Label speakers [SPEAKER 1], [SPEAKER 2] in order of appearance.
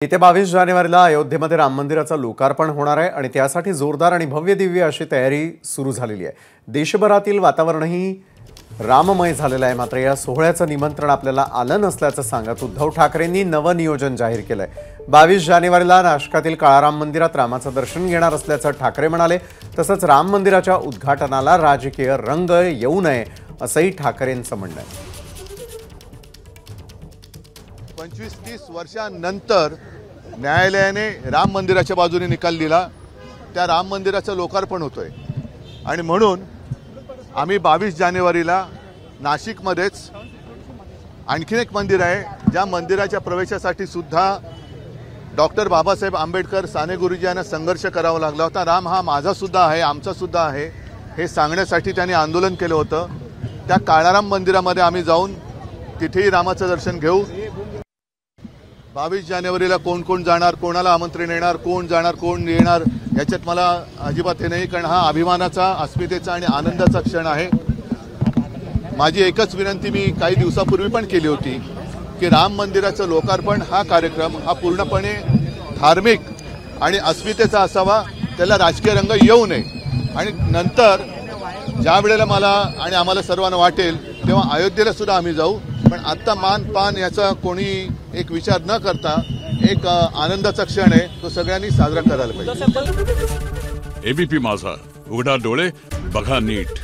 [SPEAKER 1] येत्या 22 जानेवारीला अयोध्येमध्ये राम मंदिराचं लोकार्पण होणार आहे आणि त्यासाठी जोरदार आणि भव्य दिव्य अशी तयारी सुरू झालेली आहे। देशभरातील वातावरणही राममय झालेलं आहे। मात्र या सोहळ्याचं निमंत्रण आपल्याला आलं नसल्याचं सांगत उद्धव ठाकरेंनी नवं नियोजन जाहीर केलंय। 22 जानेवारीला नाशिकातील काळाराम मंदिरात रामाचं दर्शन घेणार असल्याचं ठाकरे म्हणाले। तसंच राम मंदिराच्या उद्घाटनाला राजकीय रंग येऊ नये असंही ठाकरेंचं म्हणणं आहे।
[SPEAKER 2] 25-30 वर्षांनंतर न्यायालयाने राम मंदिराच्या बाजूने निकाल दिला। त्या राम मंदिराचं लोकार्पण होतोय आणि म्हणून आम्ही 22 जानेवारीला नाशिकमध्येच आणखीन एक मंदिर आहे, ज्या मंदिराच्या प्रवेशासाठी सुद्धा डॉक्टर बाबासाहेब आंबेडकर साने गुरुजी यांना संघर्ष करावा लागला होता। राम हा माझा सुद्धा आहे, आमचा सुद्धा आहे हे सांगण्यासाठी त्यांनी आंदोलन केलं होतं। त्या काळाराम मंदिरामध्ये आम्ही जाऊन तिथेही रामाचं दर्शन घेऊ। 22 जानेवारीला कोण कोण जाणार, कोणाला आमंत्रण येणार, कोण जाणार कोण येणार याच्यात मला अजिबात हे नाही, कारण हा अभिमानाचा, अस्मितेचा आणि आनंदाचा क्षण आहे। माझी एकच विनंती मी काही दिवसापूर्वी पण केली होती की राम मंदिराचं लोकार्पण हा कार्यक्रम हा पूर्णपणे धार्मिक आणि अस्मितेचा असावा, त्याला राजकीय रंग येऊ नये। आणि नंतर ज्या वेळेला मला आणि आम्हाला सर्वांना वाटेल तेव्हा अयोध्येला सुद्धा आम्ही जाऊ, पण आत्ता मान पान याचा कोणी एक विचार न करता एक आनंदाचा क्षण आहे, तो सगळ्यांनी साजरा करायला पाहिजे।
[SPEAKER 3] एबीपी माझा, उघडा डोळे बघा नीट।